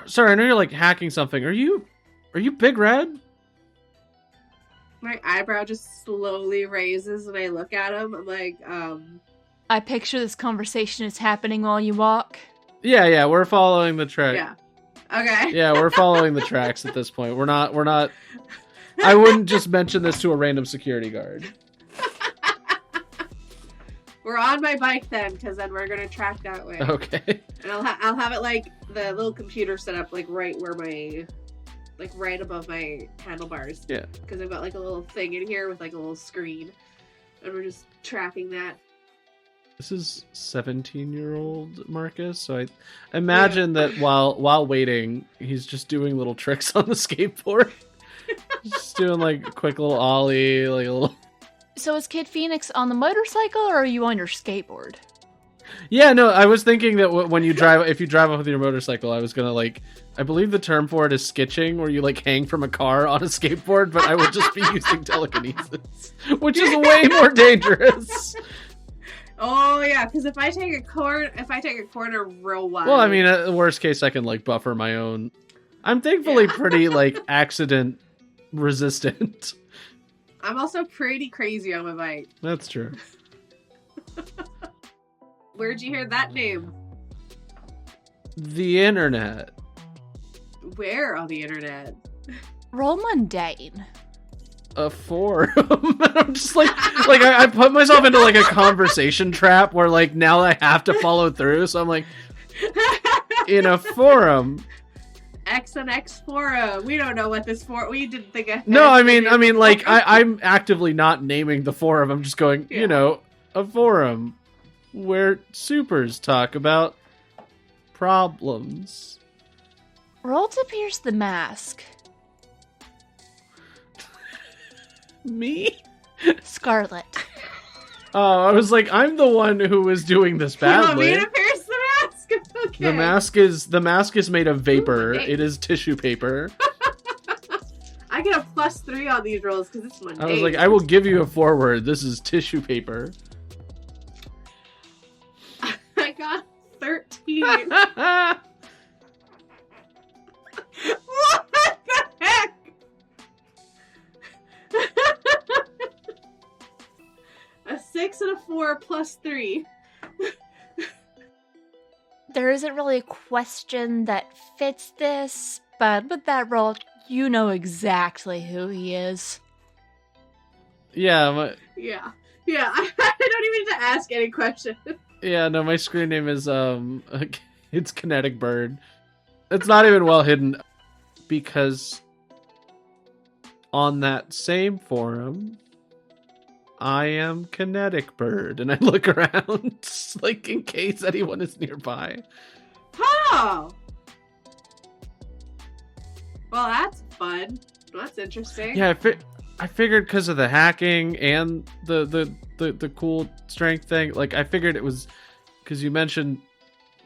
sorry, I know you're like hacking something. Are you Big Red? My eyebrow just slowly raises when I look at him. I'm like, I picture this conversation is happening while you walk. Yeah, we're following the track. yeah. Okay. Yeah, we're following the tracks at this point. We're not I wouldn't just mention this to a random security guard. We're on my bike then, because then we're gonna track that way. Okay. And I'll have it like the little computer set up like right where my, like right above my handlebars. Yeah. Because I've got like a little thing in here with like a little screen, and we're just tracking that. This is 17-year-old Marcus, so I imagine that while waiting, he's just doing little tricks on the skateboard. Just doing like a quick little ollie, like a little. So is Kid Phoenix on the motorcycle, or are you on your skateboard? Yeah, no, I was thinking that when you drive, if you drive off with your motorcycle, I was gonna like, I believe the term for it is skitching, where you like hang from a car on a skateboard, but I would just be using telekinesis, which is way more dangerous. Oh yeah, because if I take a corner real wide. Well, I mean, at the worst case, I can like buffer my own. I'm thankfully pretty like accident resistant. I'm also pretty crazy on my bike. That's true. Where'd you hear that name? The internet. Where on the internet? Roll mundane. A forum. I'm just like I put myself into like a conversation trap where like now I have to follow through. So I'm like, in a forum. X and X forum. We don't know what this for. We didn't think. No, I mean, like I'm actively not naming the forum. I'm just going, you know, a forum where supers talk about problems. Roll to pierce the mask. Me? Scarlet. Oh, I was like, I'm the one who was doing this badly. You want me to pierce the mask? Okay. The mask is made of vapor. It is tissue paper. I get a +3 on these rolls because it's mundane. I was like, I will give you a forward. This is tissue paper. I got 13. What the heck? A 6 and a 4 +3. There isn't really a question that fits this, but with that roll, you know exactly who he is. Yeah. Yeah. I don't even need to ask any question. Yeah, no, my screen name is, it's Kinetic Bird. It's not even well hidden, because on that same forum, I am Kinetic Bird, and I look around, like, in case anyone is nearby. Oh! Well, that's fun. That's interesting. Yeah, I figured because of the hacking and the cool strength thing, like, I figured it was, because you mentioned,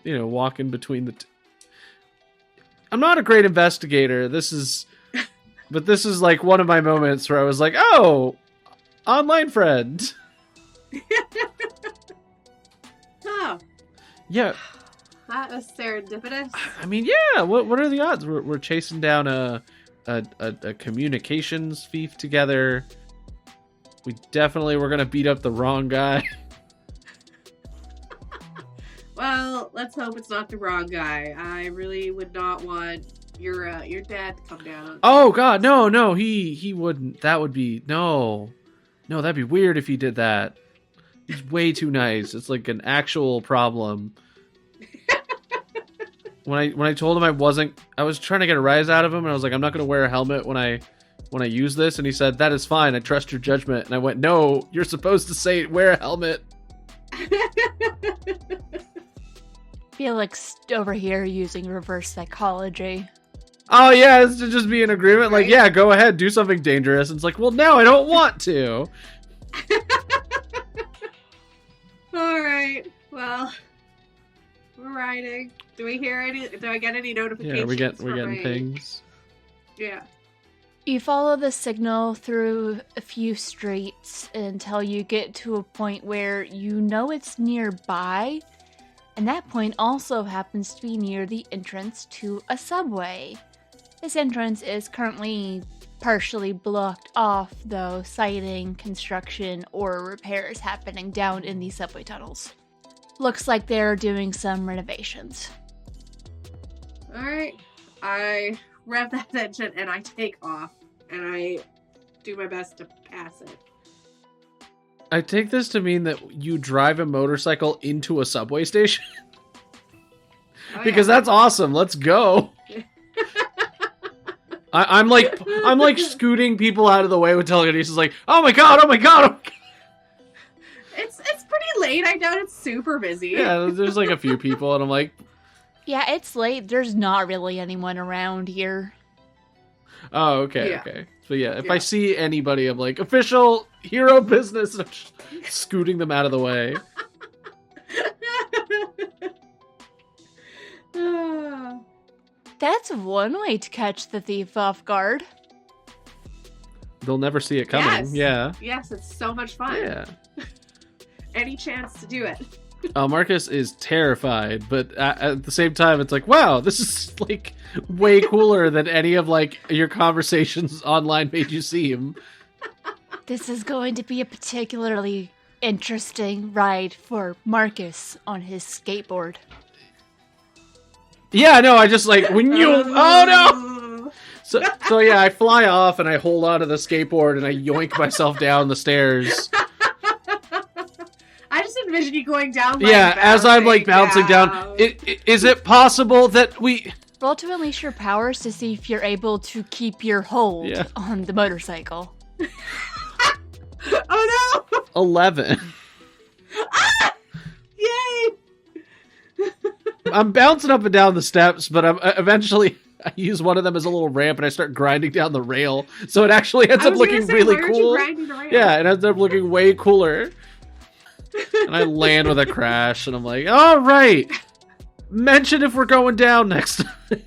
you know, walking between the I'm not a great investigator, but this is, like, one of my moments where I was like, oh! Online friend. Oh. Yeah. That was serendipitous. I mean, yeah. What are the odds? We're chasing down a communications thief together. We definitely were gonna beat up the wrong guy. Well, let's hope it's not the wrong guy. I really would not want your dad to come down. Oh God, no, he wouldn't. That would be no. No, that'd be weird if he did that. He's way too nice. It's like an actual problem. When I told him I was trying to get a rise out of him, and I was like, I'm not going to wear a helmet when I use this, and he said, that is fine. I trust your judgment. And I went, no, you're supposed to say wear a helmet. Felix over here using reverse psychology. Oh yeah, it's to just be in agreement. Like, yeah, go ahead, do something dangerous. And it's like, well, no, I don't want to. All right. Well, we're riding. Do I get any notifications? Yeah, we're getting pings. Yeah. You follow the signal through a few streets until you get to a point where you know it's nearby, And that point also happens to be near the entrance to a subway. This entrance is currently partially blocked off, though, citing construction or repairs happening down in the subway tunnels. Looks like they're doing some renovations. Alright. I rev that engine and I take off. And I do my best to pass it. I take this to mean that you drive a motorcycle into a subway station. Oh, Because yeah. that's awesome. Let's go. I'm like scooting people out of the way with telekinesis, like, oh my god, oh my god, oh my god. It's pretty late. I doubt it's super busy. Yeah, there's like a few people, and I'm like, Yeah, it's late. There's not really anyone around here. oh, okay, Yeah. okay. But yeah, if Yeah. I see anybody, I'm like, official hero business, and I'm just scooting them out of the way. That's one way to catch the thief off guard. They'll never see it coming. Yes. Yeah. Yes, it's so much fun. Yeah. Any chance to do it. Marcus is terrified, but at the same time, it's like, wow, this is like way cooler than any of like your conversations online made you seem. This is going to be a particularly interesting ride for Marcus on his skateboard. Yeah, no, I just like when you. Oh no! So yeah, I fly off and I hold onto the skateboard and I yoink myself down the stairs. I just envision you going down. Yeah, as I'm like bouncing down. Is it possible that we? Roll to unleash your powers to see if you're able to keep your hold Yeah. on the motorcycle. Oh no! 11. Yay! I'm bouncing up and down the steps, but I'm eventually I use one of them as a little ramp and I start grinding down the rail. So it actually ends I up was gonna looking say, really why aren't you cool. grinding the rail? Yeah, it ends up looking way cooler. And I land with a crash and I'm like, all right. Mention if we're going down next time.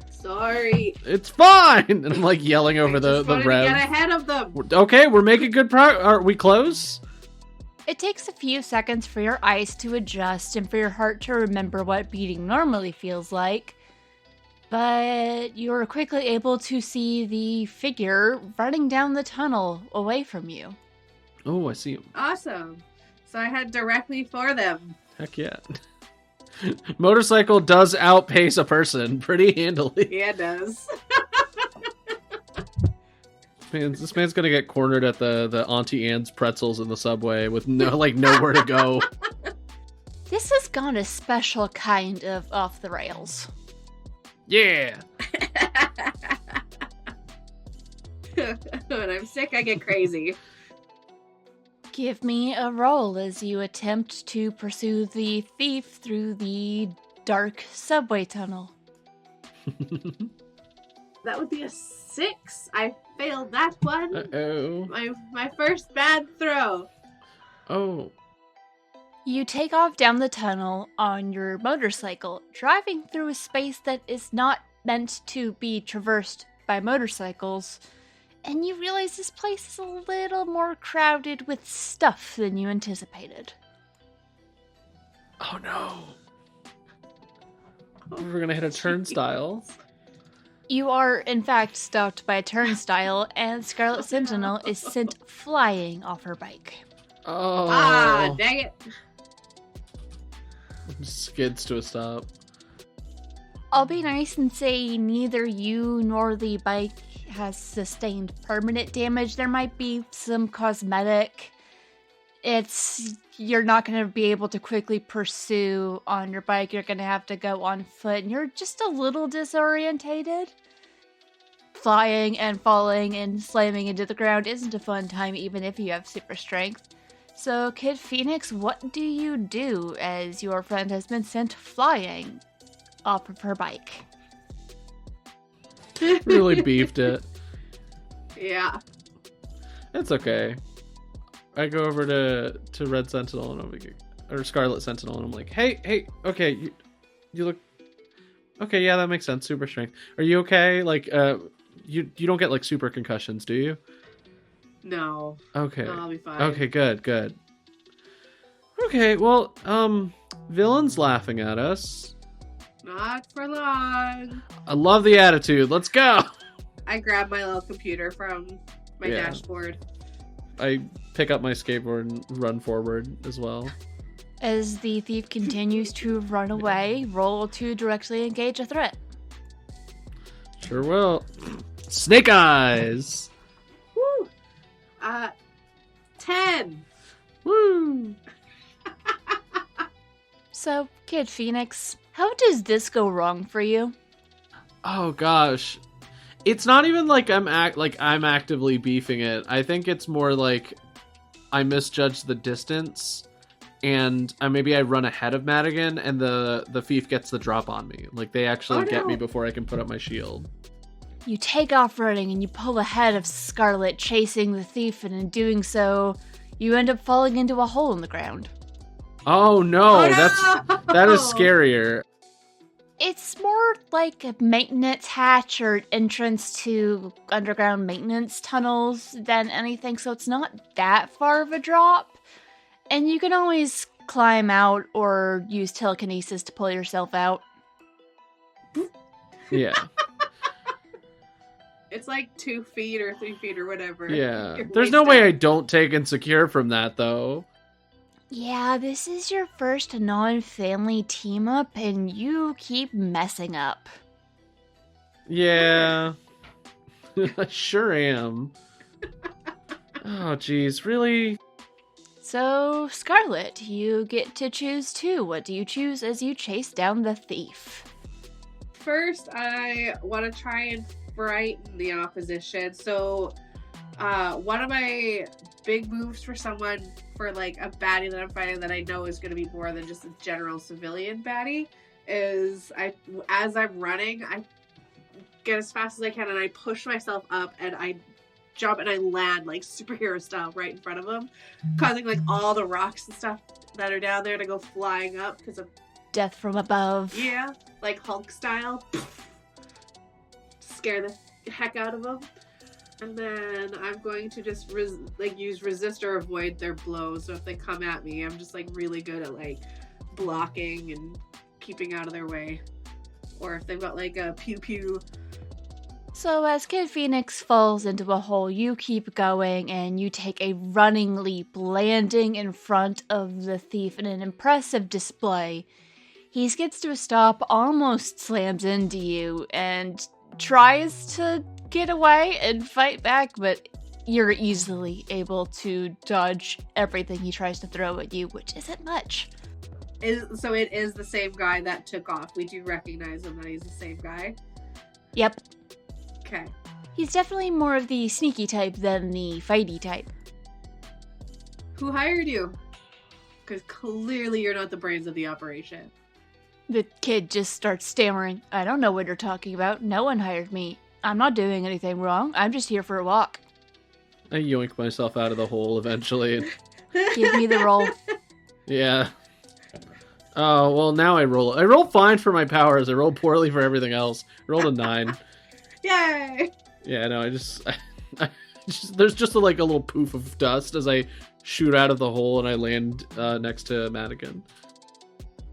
Sorry. It's fine. And I'm like yelling over I the just wanted to rev. get ahead of them. Okay, we're making good progress. Are we close? It takes a few seconds for your eyes to adjust and for your heart to remember what beating normally feels like. But you're quickly able to see the figure running down the tunnel away from you. Oh, I see him. Awesome. So I head directly for them. Heck yeah. Motorcycle does outpace a person pretty handily. Yeah, it does. This man's gonna get cornered at the Auntie Anne's pretzels in the subway with nowhere to go. This has gone a special kind of off the rails. Yeah. When I'm sick, I get crazy. Give me a roll as you attempt to pursue the thief through the dark subway tunnel. That would be a 6. I failed that one. Uh-oh. My first bad throw. Oh. You take off down the tunnel on your motorcycle, driving through a space that is not meant to be traversed by motorcycles, and you realize this place is a little more crowded with stuff than you anticipated. Oh no. We're gonna hit a turnstile. You are, in fact, stopped by a turnstile, and Scarlet Sentinel is sent flying off her bike. Oh. Ah, dang it. Skids to a stop. I'll be nice and say neither you nor the bike has sustained permanent damage. There might be some cosmetic. You're not going to be able to quickly pursue on your bike. You're going to have to go on foot, and you're just a little disorientated. Flying and falling and slamming into the ground isn't a fun time, even if you have super strength. So, Kid Phoenix, what do you do as your friend has been sent flying off of her bike? Really beefed it. Yeah. It's okay. I go over to Red Sentinel and I'm like, or Scarlet Sentinel, and I'm like, hey, okay, you look okay. Yeah, that makes sense. Super strength. Are you okay? Like, you don't get like super concussions, do you? No. Okay. No, I'll be fine. Okay, good. Okay, well, Villain's laughing at us. Not for long. I love the attitude. Let's go. I grab my little computer from my dashboard. I pick up my skateboard and run forward as well. As the thief continues to run away, roll to directly engage a threat. Sure will. Snake eyes. Woo! 10. Woo! So, Kid Phoenix, how does this go wrong for you? Oh gosh. It's not even like I'm actively beefing it. I think it's more like I misjudged the distance and maybe I run ahead of Madigan and the thief gets the drop on me. Like they actually get me before I can put up my shield. You take off running and you pull ahead of Scarlet, chasing the thief, and in doing so, you end up falling into a hole in the ground. Oh no, that is scarier. It's more like a maintenance hatch or entrance to underground maintenance tunnels than anything, so it's not that far of a drop. And you can always climb out or use telekinesis to pull yourself out. Yeah. It's like 2 feet or 3 feet or whatever. Yeah. There's no way I don't take and secure from that, though. Yeah, this is your first non-family team-up, and you keep messing up. Yeah. I sure am. Oh, geez. Really? So, Scarlet, you get to choose too. What do you choose as you chase down the thief? First, I want to try and frighten the opposition. So, one of my big moves for someone, for like a baddie that I'm fighting that I know is going to be more than just a general civilian baddie, is as I'm running, I get as fast as I can and I push myself up and I jump and I land like superhero style right in front of them, causing like all the rocks and stuff that are down there to go flying up because of death from above. Yeah, like Hulk style. Scare the heck out of them. And then I'm going to just use resist or avoid their blows. So if they come at me, I'm just like really good at like blocking and keeping out of their way. Or if they've got like a pew pew. So as Kid Phoenix falls into a hole, you keep going and you take a running leap, landing in front of the thief in an impressive display. He skids to a stop, almost slams into you, and tries to get away and fight back, but you're easily able to dodge everything he tries to throw at you, which isn't much. So it is the same guy that took off. We do recognize him, that he's the same guy? Yep. Okay. He's definitely more of the sneaky type than the fighty type. Who hired you? Because clearly you're not the brains of the operation. The kid just starts stammering. I don't know what you're talking about. No one hired me. I'm not doing anything wrong. I'm just here for a walk. I yoink myself out of the hole eventually. Give me the roll. Yeah. Oh, well, now I roll. I roll fine for my powers. I roll poorly for everything else. I rolled a 9. Yay! Yeah, no, I just there's just a little poof of dust as I shoot out of the hole and I land next to Madigan.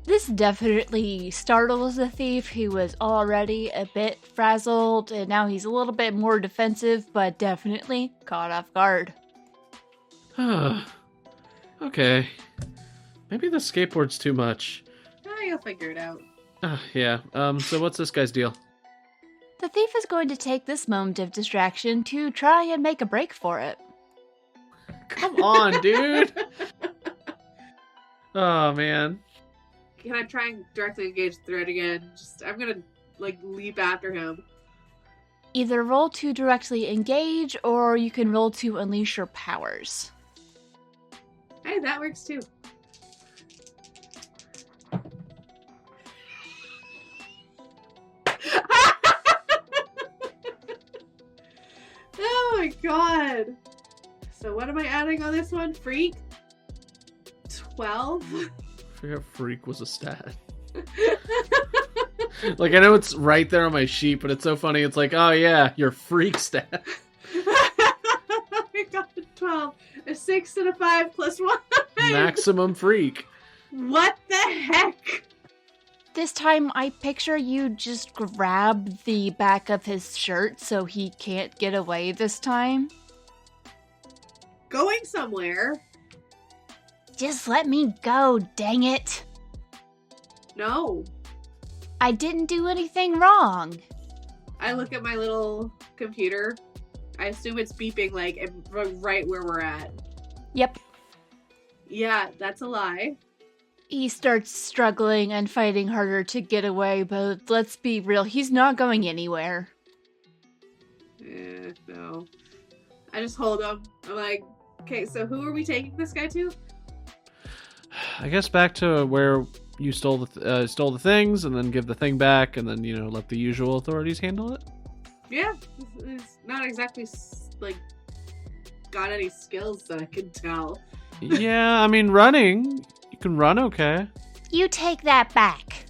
This definitely startles the thief, who was already a bit frazzled, and now he's a little bit more defensive, but definitely caught off guard. Okay. Maybe the skateboard's too much. You'll figure it out. Yeah. So what's this guy's deal? The thief is going to take this moment of distraction to try and make a break for it. Come on, dude! Oh, man. Can I try and directly engage the threat again? I'm gonna, leap after him. Either roll to directly engage, or you can roll to unleash your powers. Hey, that works too. Oh my god! So what am I adding on this one? Freak? 12? I forgot freak was a stat. I know it's right there on my sheet, but it's so funny. It's like, oh yeah, your freak stat. I got a 12. A 6 and a 5 plus 1. Maximum freak. What the heck? This time, I picture you just grab the back of his shirt so he can't get away this time. Going somewhere? Just let me go, dang it. No. I didn't do anything wrong. I look at my little computer. I assume it's beeping like right where we're at. Yep. Yeah, that's a lie. He starts struggling and fighting harder to get away, but let's be real, he's not going anywhere. No. I just hold him. I'm like, okay, so who are we taking this guy to? I guess back to where you stole the things, and then give the thing back, and then let the usual authorities handle it. Yeah, it's not exactly like got any skills that I can tell. Yeah, I mean running. You can run, okay. You take that back.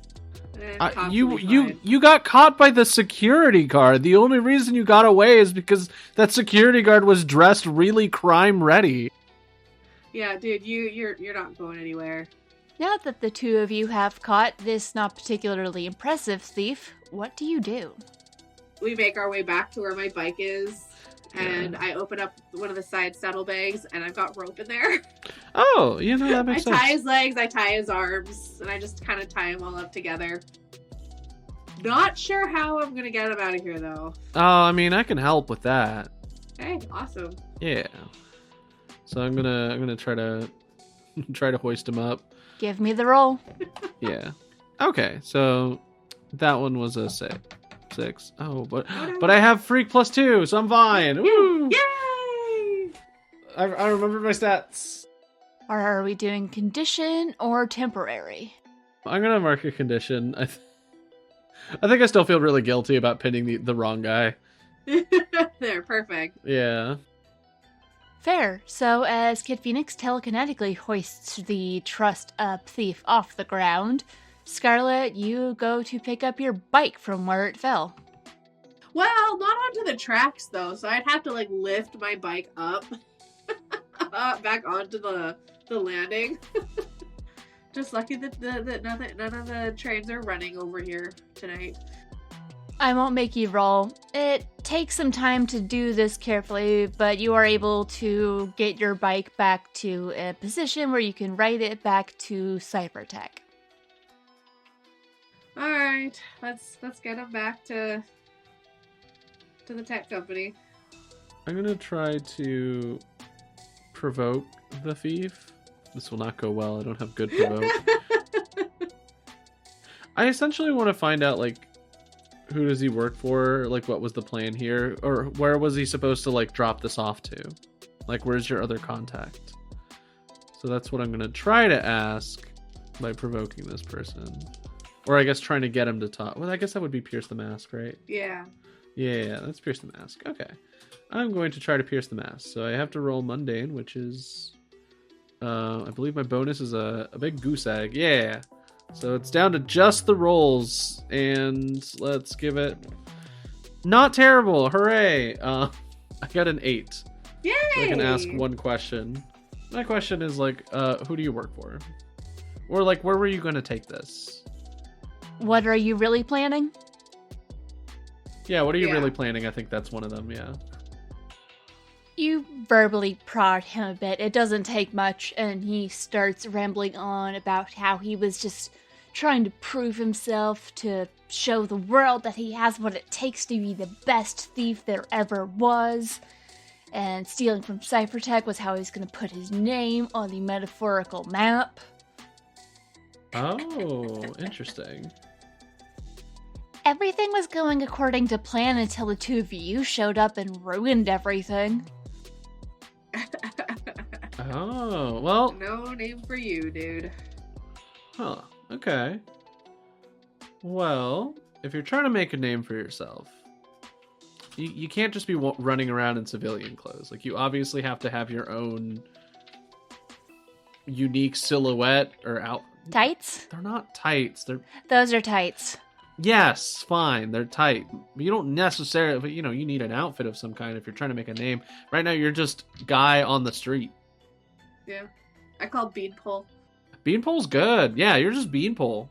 You got caught by the security guard. The only reason you got away is because that security guard was dressed really crime ready. Yeah, dude, you're not going anywhere. Now that the two of you have caught this not particularly impressive thief, what do you do? We make our way back to where my bike is, and I open up one of the side saddlebags, and I've got rope in there. Oh, that makes sense. I tie his legs, I tie his arms, and I just kind of tie them all up together. Not sure how I'm gonna get him out of here, though. Oh, I mean, I can help with that. Hey, awesome. Yeah. So I'm gonna try to hoist him up. Give me the roll. Yeah. Okay, so that one was a 6. Oh, but I have freak +2, so I'm fine. Woo! Yay! I remembered my stats. Or are we doing condition or temporary? I'm gonna mark a condition. I think I still feel really guilty about pinning the wrong guy. There, perfect. Yeah. Fair. So as Kid Phoenix telekinetically hoists the trussed-up thief off the ground, Scarlet, you go to pick up your bike from where it fell. Well, not onto the tracks, though, so I'd have to, lift my bike up back onto the landing. Just lucky that none of the trains are running over here tonight. I won't make you roll. It takes some time to do this carefully, but you are able to get your bike back to a position where you can ride it back to Cybertech. All right, let's get him back to the tech company. I'm gonna try to provoke the thief. This will not go well. I don't have good provoke. I essentially want to find out, who does he work for? What was the plan here? Or where was he supposed to, drop this off to? Where's your other contact? So that's what I'm going to try to ask by provoking this person. Or I guess trying to get him to talk. Well, I guess that would be pierce the mask, right? Yeah. Yeah, that's pierce the mask. Okay. I'm going to try to pierce the mask. So I have to roll mundane, which is... I believe my bonus is a big goose egg. Yeah. So it's down to just the rolls, and let's give it not terrible. Hooray! I got an 8. Yay! So I can ask one question. My question is who do you work for? Or where were you going to take this? What are you really planning? Yeah, what are you really planning? I think that's one of them. Yeah. You verbally prod him a bit. It doesn't take much, and he starts rambling on about how he was just trying to prove himself, to show the world that he has what it takes to be the best thief there ever was. And stealing from Cybertech was how he's going to put his name on the metaphorical map. Oh, interesting. Everything was going according to plan until the two of you showed up and ruined everything. Oh, well. No name for you, dude. Huh. Okay. Well, if you're trying to make a name for yourself, you can't just be running around in civilian clothes. You obviously have to have your own unique silhouette or out. Tights? They're not tights. Those are tights. Yes, fine. They're tight. But you don't necessarily, but you need an outfit of some kind if you're trying to make a name. Right now, you're just guy on the street. Yeah. I call Beanpole. Beanpole's good. Yeah, you're just Beanpole.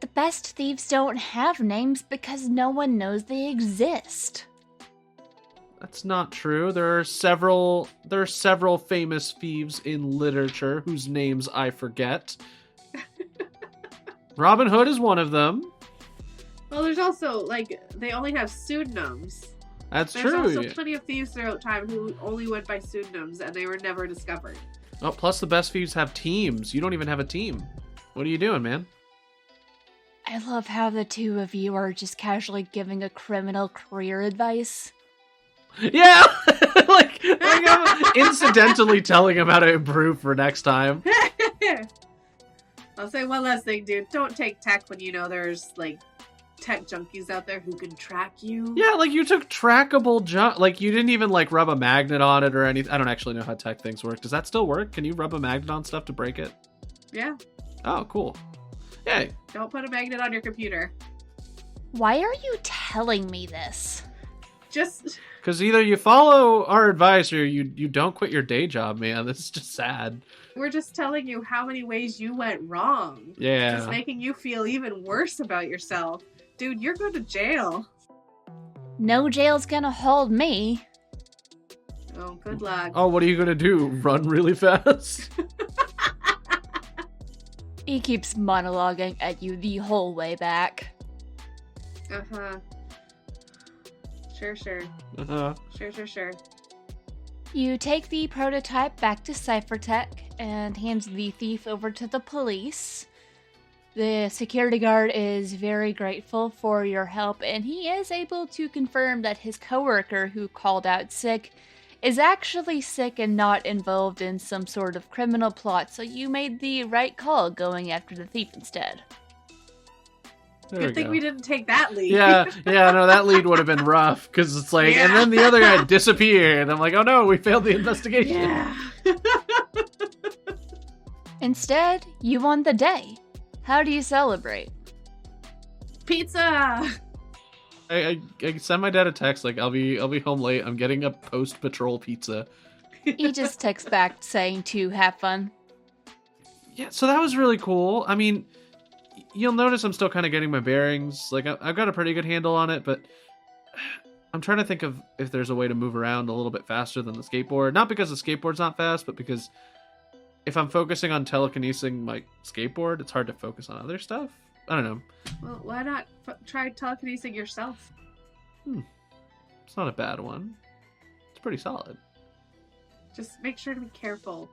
The best thieves don't have names because no one knows they exist. That's not true. There are several famous thieves in literature whose names I forget. Robin Hood is one of them. Well, there's also, like, they only have pseudonyms. That's There's true. also plenty of thieves throughout time who only went by pseudonyms and they were never discovered. Oh, plus the best thieves have teams. You don't even have a team. What are you doing, man? I love how the two of you are just casually giving a criminal career advice. Yeah! like I'm incidentally telling him how to improve for next time. I'll say one last thing, dude. Don't take tech when you know there's, like, tech junkies out there who can track you. Yeah, like you took trackable like you didn't even like rub a magnet on it or anything. I don't actually know how tech things work. Does that still work? Can you rub a magnet on stuff to break it? Yeah. Oh, cool. Yay. Don't put a magnet on your computer. Why are you telling me this? Just because either you follow our advice or you don't quit your day job, man. This is just sad. we're just telling you how many ways you went wrong. Yeah. Just making you feel even worse about yourself. Dude, you're going to jail. No jail's gonna hold me. Oh, good luck. Oh, what are you gonna do? Run really fast? He keeps monologuing at you the whole way back. Uh-huh. Sure. Uh-huh. Sure. You take the prototype back to Cyphertech and hand the thief over to the police. The security guard is very grateful for your help, and he is able to confirm that his coworker who called out sick is actually sick and not involved in some sort of criminal plot, so you made the right call going after the thief instead. Good thing we didn't take that lead. Yeah, no, that lead would have been rough, because it's like, Yeah. and then the other guy disappeared. I'm like, oh no, we failed the investigation. Yeah. Instead, you won the day. How do you celebrate? Pizza! I send my dad a text like I'll be home late. I'm getting a post patrol pizza. He just texts back saying to have fun. Yeah, so that was really cool. I mean, you'll notice I'm still kind of getting my bearings. Like I've got a pretty good handle on it, but I'm trying to think of if there's a way to move around a little bit faster than the skateboard. Not because the skateboard's not fast, but because if I'm focusing on telekinesing my skateboard, it's hard to focus on other stuff. I don't know. Well, why not try telekinesing yourself? It's not a bad one. It's pretty solid. Just make sure to be careful.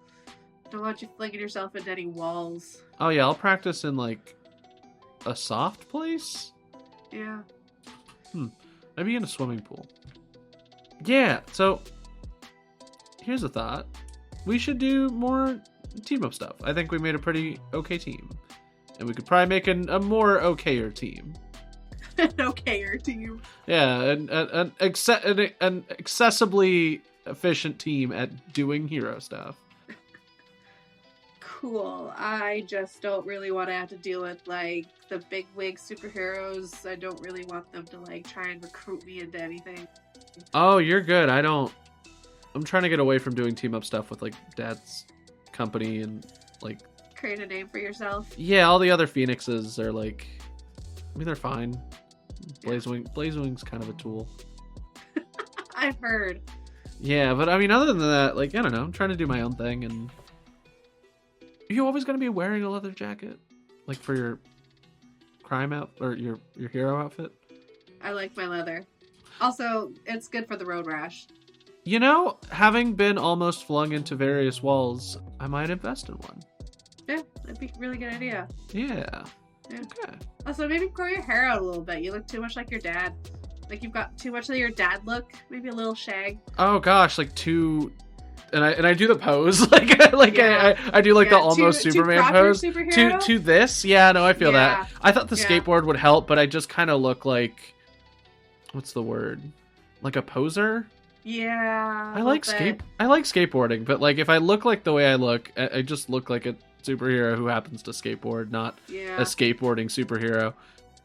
Don't want you flinging yourself into any walls. Oh yeah, I'll practice in like a soft place. Yeah. Maybe in a swimming pool. Yeah, so here's a thought. We should do more team-up stuff. I think we made a pretty okay team. And we could probably make a more okayer team. An okayer team. Yeah, an accessibly efficient team at doing hero stuff. Cool. I just don't really want to have to deal with, like, the big wig superheroes. I don't really want them to, like, try and recruit me into anything. Oh, you're good. I'm trying to get away from doing team-up stuff with, like, Dad's company and, like... Create a name for yourself. Yeah, all the other Phoenixes are, like... I mean, they're fine. Blazewing's kind of a tool. I've heard. Yeah, but I mean, other than that, like, I don't know. I'm trying to do my own thing, and... Are you always going to be wearing a leather jacket? Like, for your crime or your hero outfit? I like my leather. Also, it's good for the road rash. You know, having been almost flung into various walls, I might invest in one. Yeah, that'd be a really good idea. Yeah. Yeah. Okay. Also, maybe grow your hair out a little bit. You look too much like your dad. Like, you've got too much of your dad look. Maybe a little shag. Oh gosh, like too... And I do the pose. I do like the almost Superman pose. To this? Yeah, no, I feel that. I thought the skateboard would help, but I just kind of look like... What's the word? Like a poser? Yeah. I like skateboarding, but like if I look like the way I look, I just look like a superhero who happens to skateboard, not a skateboarding superhero.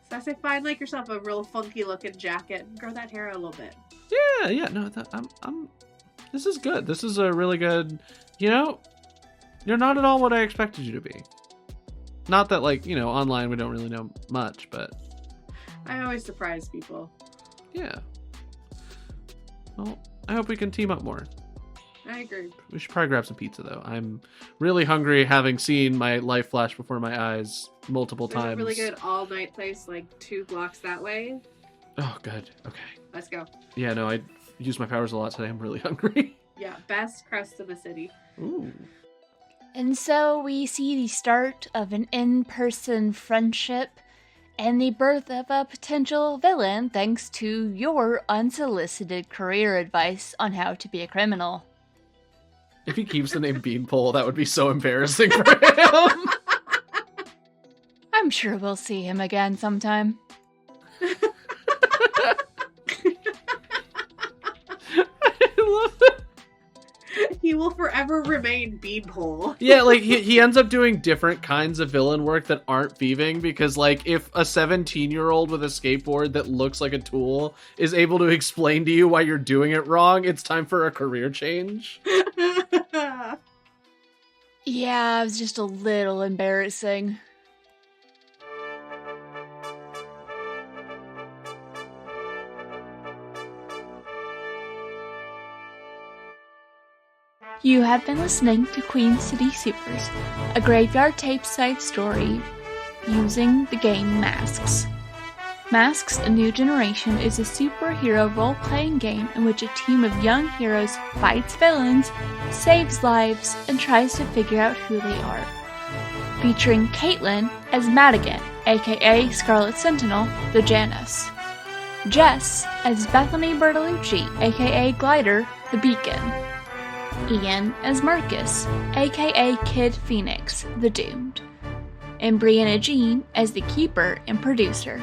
So I say find like yourself a real funky looking jacket and grow that hair out a little bit. Yeah, no, I'm this is good. This is a really good, you know, You're not at all what I expected you to be. Not that, like, you know, online we don't really know much, but... I always surprise people. Yeah. Well, I hope we can team up more. I agree. We should probably grab some pizza, though. I'm really hungry, having seen my life flash before my eyes multiple There's times. a really good all-night place, like 2 blocks that way. Oh, good. Okay. Let's go. Yeah, no, I used my powers a lot today. I'm really hungry. Yeah, best crust in the city. Ooh. And so we see the start of an in-person friendship and the birth of a potential villain thanks to your unsolicited career advice on how to be a criminal. If he keeps the name Beanpole, that would be so embarrassing for him. I'm sure we'll see him again sometime. I love it. He will forever remain Beanpole. Yeah, like he ends up doing different kinds of villain work that aren't thieving because, like, if a 17-year-old with a skateboard that looks like a tool is able to explain to you why you're doing it wrong, it's time for a career change. Yeah, it was just a little embarrassing. You have been listening to Queen City Supers, a graveyard tape-side story using the game Masks. Masks: A New Generation is a superhero role-playing game in which a team of young heroes fights villains, saves lives, and tries to figure out who they are. Featuring Caitlin as Madigan, aka Scarlet Sentinel, the Janus. Jess as Bethany Bertolucci, aka Glider, the Beacon. Ian as Marcus, aka Kid Phoenix, the Doomed. And Brianna Jean as the Keeper and Producer.